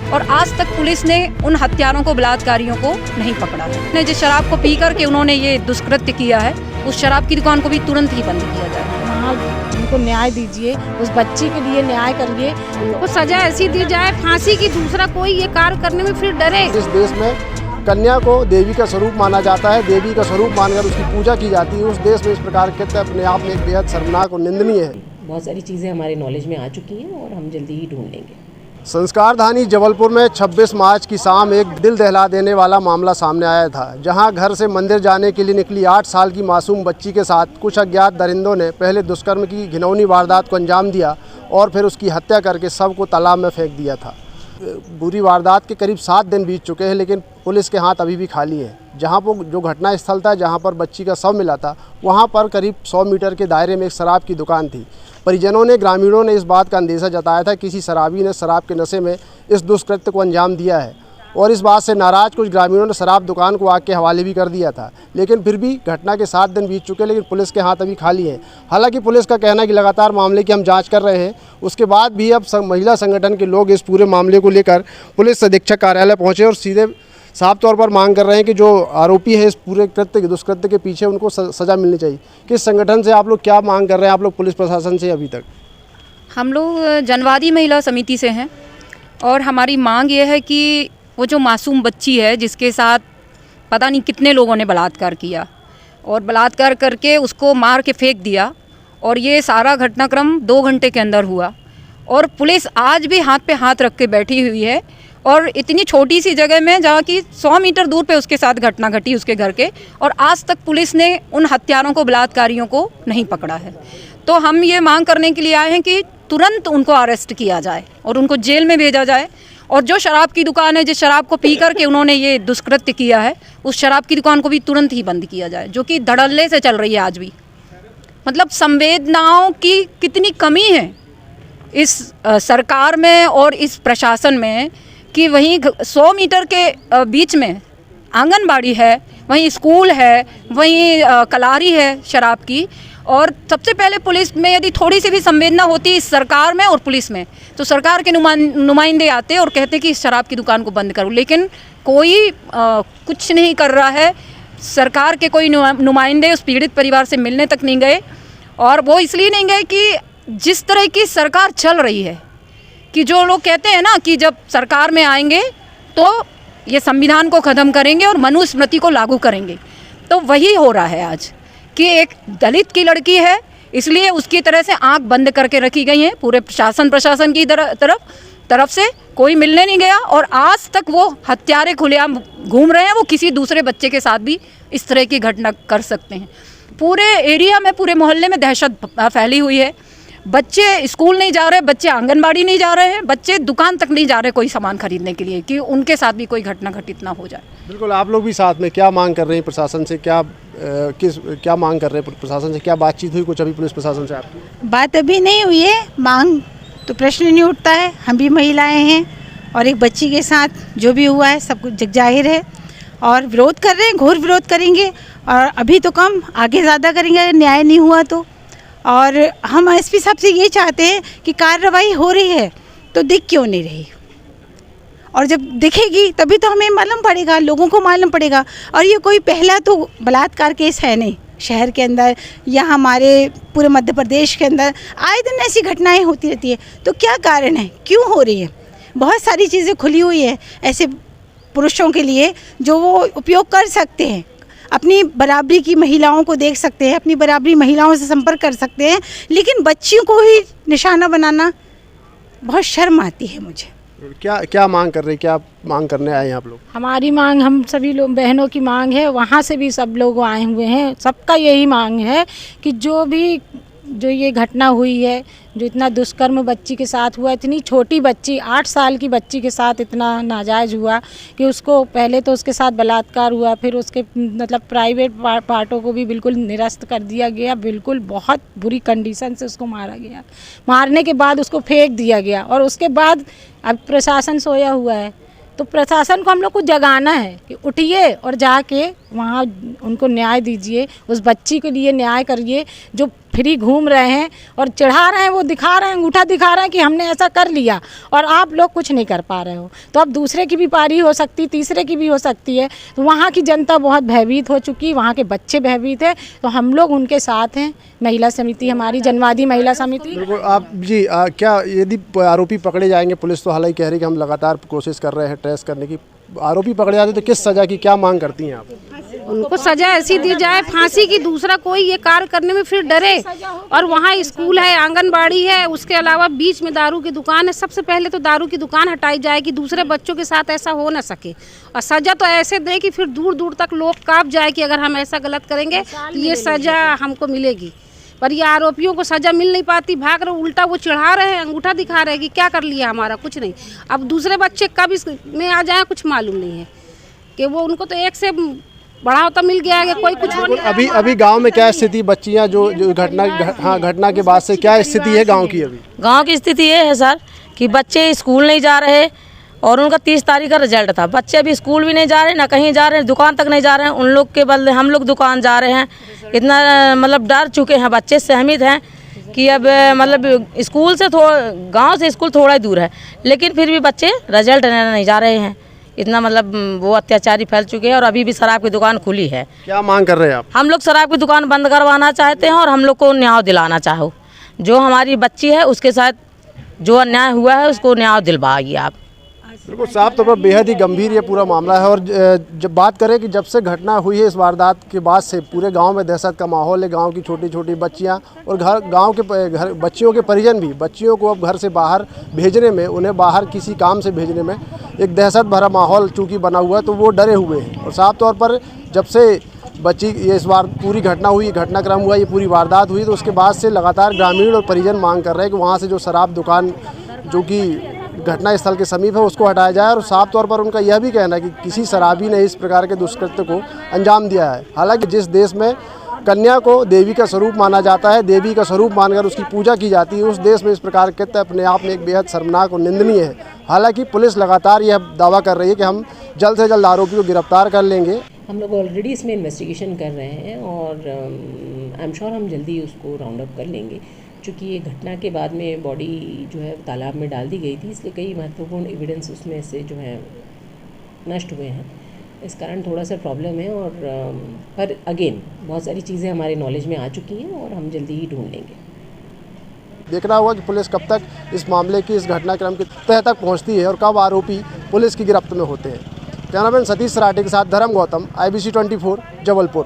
और आज तक पुलिस ने उन हत्यारों को, बलात्कारियों को नहीं पकड़ा है। जिस शराब को पी करके उन्होंने ये दुष्कृत्य किया है, उस शराब की दुकान को भी तुरंत ही बंद किया जाए। वहाँ उनको न्याय दीजिए, उस बच्ची के लिए न्याय करिए, उनको सजा ऐसी दी जाए फांसी की, दूसरा कोई ये कार्य करने में फिर डरे। इस देश में कन्या को देवी का स्वरूप माना जाता है, देवी का स्वरूप मानकर उसकी पूजा की जाती है। उस देश में इस प्रकार के कृत्य अपने आप में एक बेहद शर्मनाक और निंदनीय है। बहुत सारी चीज़ें हमारे नॉलेज में आ चुकी हैं और हम जल्दी ही ढूंढ लेंगे। संस्कारधानी जबलपुर में 26 मार्च की शाम एक दिल दहला देने वाला मामला सामने आया था, जहां घर से मंदिर जाने के लिए निकली 8 साल की मासूम बच्ची के साथ कुछ अज्ञात दरिंदों ने पहले दुष्कर्म की घिनौनी वारदात को अंजाम दिया और फिर उसकी हत्या करके शव को तालाब में फेंक दिया था। बुरी वारदात के करीब 7 दिन बीत चुके हैं, लेकिन पुलिस के हाथ अभी भी खाली है। जहां पर जो घटना स्थल था, जहां पर बच्ची का शव मिला था, वहां पर करीब 100 मीटर के दायरे में एक शराब की दुकान थी। परिजनों ने, ग्रामीणों ने इस बात का अंदेशा जताया था कि किसी शराबी ने शराब के नशे में इस दुष्कृत्य को अंजाम दिया है और इस बात से नाराज़ कुछ ग्रामीणों ने शराब दुकान को आग के हवाले भी कर दिया था। लेकिन फिर भी घटना के 7 दिन बीत चुके, लेकिन पुलिस के हाथ अभी खाली हैं। हालांकि पुलिस का कहना है कि लगातार मामले की हम जांच कर रहे हैं। उसके बाद भी अब महिला संगठन के लोग इस पूरे मामले को लेकर पुलिस अधीक्षक कार्यालय पहुँचे और सीधे साफ तौर पर मांग कर रहे हैं कि जो आरोपी है इस पूरे दुष्कृत्य के पीछे, उनको सज़ा मिलनी चाहिए। किस संगठन से आप लोग क्या मांग कर रहे हैं, आप लोग पुलिस प्रशासन से अभी तक? हम लोग जनवादी महिला समिति से हैं और हमारी मांग ये है कि वो जो मासूम बच्ची है, जिसके साथ पता नहीं कितने लोगों ने बलात्कार किया और बलात्कार करके उसको मार के फेंक दिया, और ये सारा घटनाक्रम 2 घंटे के अंदर हुआ और पुलिस आज भी हाथ पे हाथ रख के बैठी हुई है। और इतनी छोटी सी जगह में, जहाँ की 100 मीटर दूर पे उसके साथ घटना घटी उसके घर के, और आज तक पुलिस ने उन हत्यारों को, बलात्कारियों को नहीं पकड़ा है। तो हम ये मांग करने के लिए आए हैं कि तुरंत उनको अरेस्ट किया जाए और उनको जेल में भेजा जाए। और जो शराब की दुकान है, जिस शराब को पी करके उन्होंने ये दुष्कृत्य किया है, उस शराब की दुकान को भी तुरंत ही बंद किया जाए, जो कि धड़ल्ले से चल रही है आज भी। मतलब संवेदनाओं की कितनी कमी है इस सरकार में और इस प्रशासन में कि वहीं 100 मीटर के बीच में आंगनबाड़ी है, वहीं स्कूल है, वहीं कलारी है शराब की। और सबसे पहले पुलिस में यदि थोड़ी सी भी संवेदना होती इस सरकार में और पुलिस में, तो सरकार के नुमाइंदे आते और कहते कि इस शराब की दुकान को बंद करो। लेकिन कोई कुछ नहीं कर रहा है। सरकार के कोई नुमाइंदे उस पीड़ित परिवार से मिलने तक नहीं गए, और वो इसलिए नहीं गए कि जिस तरह की सरकार चल रही है, कि जो लोग कहते हैं ना कि जब सरकार में आएंगे तो ये संविधान को ख़त्म करेंगे और मनुस्मृति को लागू करेंगे, तो वही हो रहा है आज कि एक दलित की लड़की है, इसलिए उसकी तरह से आंख बंद करके रखी गई है। पूरे प्रशासन की तरफ से कोई मिलने नहीं गया, और आज तक वो हत्यारे खुलेआम घूम रहे हैं। वो किसी दूसरे बच्चे के साथ भी इस तरह की घटना कर सकते हैं। पूरे एरिया में, पूरे मोहल्ले में दहशत फैली हुई है। बच्चे स्कूल नहीं जा रहे, बच्चे आंगनबाड़ी नहीं जा रहे हैं, बच्चे दुकान तक नहीं जा रहे कोई सामान खरीदने के लिए, कि उनके साथ भी कोई घटना घटित ना हो जाए। बिल्कुल, आप लोग भी साथ में क्या मांग कर रहे हैं प्रशासन से? क्या मांग कर रहे हैं प्रशासन से? क्या बातचीत हुई कुछ अभी पुलिस प्रशासन से आपकी? बात अभी नहीं हुई है, मांग तो प्रश्न नहीं उठता है। हम भी महिलाएं हैं और एक बच्ची के साथ जो भी हुआ है सब कुछ जग जाहिर है, और विरोध कर रहे हैं, घोर विरोध करेंगे। और अभी तो कम, आगे ज़्यादा करेंगे अगर न्याय नहीं हुआ तो। और हम एसपी साहब से ये चाहते हैं कि कार्रवाई हो रही है तो दिख क्यों नहीं रही, और जब दिखेगी तभी तो हमें मालूम पड़ेगा, लोगों को मालूम पड़ेगा। और ये कोई पहला तो बलात्कार केस है नहीं शहर के अंदर या हमारे पूरे मध्य प्रदेश के अंदर, आए दिन ऐसी घटनाएं होती रहती है। तो क्या कारण है, क्यों हो रही है? बहुत सारी चीज़ें खुली हुई है ऐसे पुरुषों के लिए जो वो उपयोग कर सकते हैं, अपनी बराबरी की महिलाओं को देख सकते हैं, अपनी बराबरी महिलाओं से संपर्क कर सकते हैं, लेकिन बच्चियों को ही निशाना बनाना बहुत शर्म आती है मुझे। क्या मांग कर रहे हैं, क्या मांग करने आए हैं आप लोग? हमारी मांग, हम सभी लोग बहनों की मांग है, वहाँ से भी सब लोग आए हुए हैं, सबका यही मांग है कि जो ये घटना हुई है, जो इतना दुष्कर्म बच्ची के साथ हुआ, इतनी छोटी बच्ची, 8 साल की बच्ची के साथ इतना नाजायज़ हुआ कि उसको पहले तो उसके साथ बलात्कार हुआ, फिर उसके मतलब प्राइवेट पार्टों को भी बिल्कुल निरस्त कर दिया गया, बिल्कुल बहुत बुरी कंडीशन से उसको मारा गया। मारने के बाद उसको फेंक दिया गया, और उसके बाद अब प्रशासन सोया हुआ है। तो प्रशासन को हम लोग को जगाना है कि उठिए और जाके वहाँ उनको न्याय दीजिए, उस बच्ची के लिए न्याय करिए जो फ्री घूम रहे हैं और चढ़ा रहे हैं, वो दिखा रहे हैं, अंगूठा दिखा रहे हैं कि हमने ऐसा कर लिया और आप लोग कुछ नहीं कर पा रहे हो। तो अब दूसरे की भी पारी हो सकती, तीसरे की भी हो सकती है। तो वहाँ की जनता बहुत भयभीत हो चुकी, वहाँ के बच्चे भयभीत हैं, तो हम लोग उनके साथ हैं। महिला समिति हमारी जनवादी महिला समिति। बिल्कुल। आप जी क्या यदि आरोपी पकड़े जाएंगे, पुलिस तो हालांकि कह रही है कि हम लगातार कोशिश कर रहे हैं ट्रेस करने की, आरोपी पकड़े जाते तो किस सज़ा की क्या मांग करती हैं आप? उनको सजा ऐसी दी जाए फांसी की, दूसरा कोई ये कार्य करने में फिर डरे। और वहाँ स्कूल है, आंगनबाड़ी है, उसके अलावा बीच में दारू की दुकान है। सबसे पहले तो दारू की दुकान हटाई जाए कि दूसरे बच्चों के साथ ऐसा हो ना सके, और सजा तो ऐसे दे कि फिर दूर दूर तक लोग कांप जाए कि अगर हम ऐसा गलत करेंगे तो ये सजा हमको मिलेगी। पर ये आरोपियों को सजा मिल नहीं पाती, भाग रहे, उल्टा वो चढ़ा रहे हैं, अंगूठा दिखा रहे हैं कि क्या कर लिया हमारा, कुछ नहीं। अब दूसरे बच्चे कब इसमें आ जाए कुछ मालूम नहीं है कि वो उनको तो एक से बड़ा होता मिल गया है कि कोई कुछ हो नहीं। अभी गांव में क्या स्थिति, बच्चियां जो घटना के बाद से क्या स्थिति है गांव की? अभी गांव की स्थिति ये है सर कि बच्चे स्कूल नहीं जा रहे और उनका 30 तारीख का रिजल्ट था। बच्चे अभी स्कूल भी नहीं जा रहे, ना कहीं जा रहे हैं, दुकान तक नहीं जा रहे हैं। उन लोग के बदले हम लोग दुकान जा रहे हैं। इतना मतलब डर चुके हैं, बच्चे सहमित हैं कि अब मतलब स्कूल से गांव से स्कूल थोड़ा ही दूर है, लेकिन फिर भी बच्चे रिजल्ट नहीं जा रहे हैं। इतना मतलब वो अत्याचारी फैल चुके हैं और अभी भी शराब की दुकान खुली है। क्या मांग कर रहे हैं आप? हम लोग शराब की दुकान बंद करवाना चाहते हैं और हम लोग को न्याय दिलाना चाहो। जो हमारी बच्ची है उसके साथ जो अन्याय हुआ है उसको न्याय दिलवाइए आप। बिल्कुल साफ तौर पर बेहद ही गंभीर ये पूरा मामला है। और जब बात करें कि जब से घटना हुई है इस वारदात के बाद से पूरे गांव में दहशत का माहौल है। गांव की छोटी छोटी बच्चियां और गांव के बच्चियों के परिजन भी बच्चियों को अब घर से बाहर भेजने में, उन्हें बाहर किसी काम से भेजने में एक दहशत भरा माहौल चूँकि बना हुआ है, तो वो डरे हुए हैं। और साफ तौर पर जब से बच्ची ये इस बार पूरी घटना हुई, घटनाक्रम हुआ, ये पूरी वारदात हुई, तो उसके बाद से लगातार ग्रामीण और परिजन मांग कर रहे हैं कि वहाँ से जो शराब दुकान जो कि घटना स्थल के समीप है उसको हटाया जाए। और साफ तौर पर उनका यह भी कहना है कि किसी शराबी ने इस प्रकार के दुष्कृत्य को अंजाम दिया है। हालांकि जिस देश में कन्या को देवी का स्वरूप माना जाता है, देवी का स्वरूप मानकर उसकी पूजा की जाती है, उस देश में इस प्रकार के कृत्य अपने आप में एक बेहद शर्मनाक और निंदनीय है। हालांकि पुलिस लगातार यह दावा कर रही है कि हम जल्द से जल्द आरोपी को गिरफ्तार कर लेंगे। हम लोग ऑलरेडी इसमें इन्वेस्टिगेशन कर रहे हैं और आई एम श्योर हम जल्दी उसको राउंड अप कर लेंगे। चूँकि ये घटना के बाद में बॉडी जो है तालाब में डाल दी गई थी, इसलिए कई महत्वपूर्ण एविडेंस उसमें से जो है नष्ट हुए हैं। इस कारण थोड़ा सा प्रॉब्लम है। और पर अगेन बहुत सारी चीज़ें हमारे नॉलेज में आ चुकी हैं और हम जल्दी ही ढूंढ लेंगे। देखना होगा कि पुलिस कब तक इस मामले की, इस घटनाक्रम की तह तक पहुंचती है और कब आरोपी पुलिस की गिरफ्त में होते हैं। कैमरामैन सतीश सराठे के साथ धर्म गौतम, IBC 24 जबलपुर।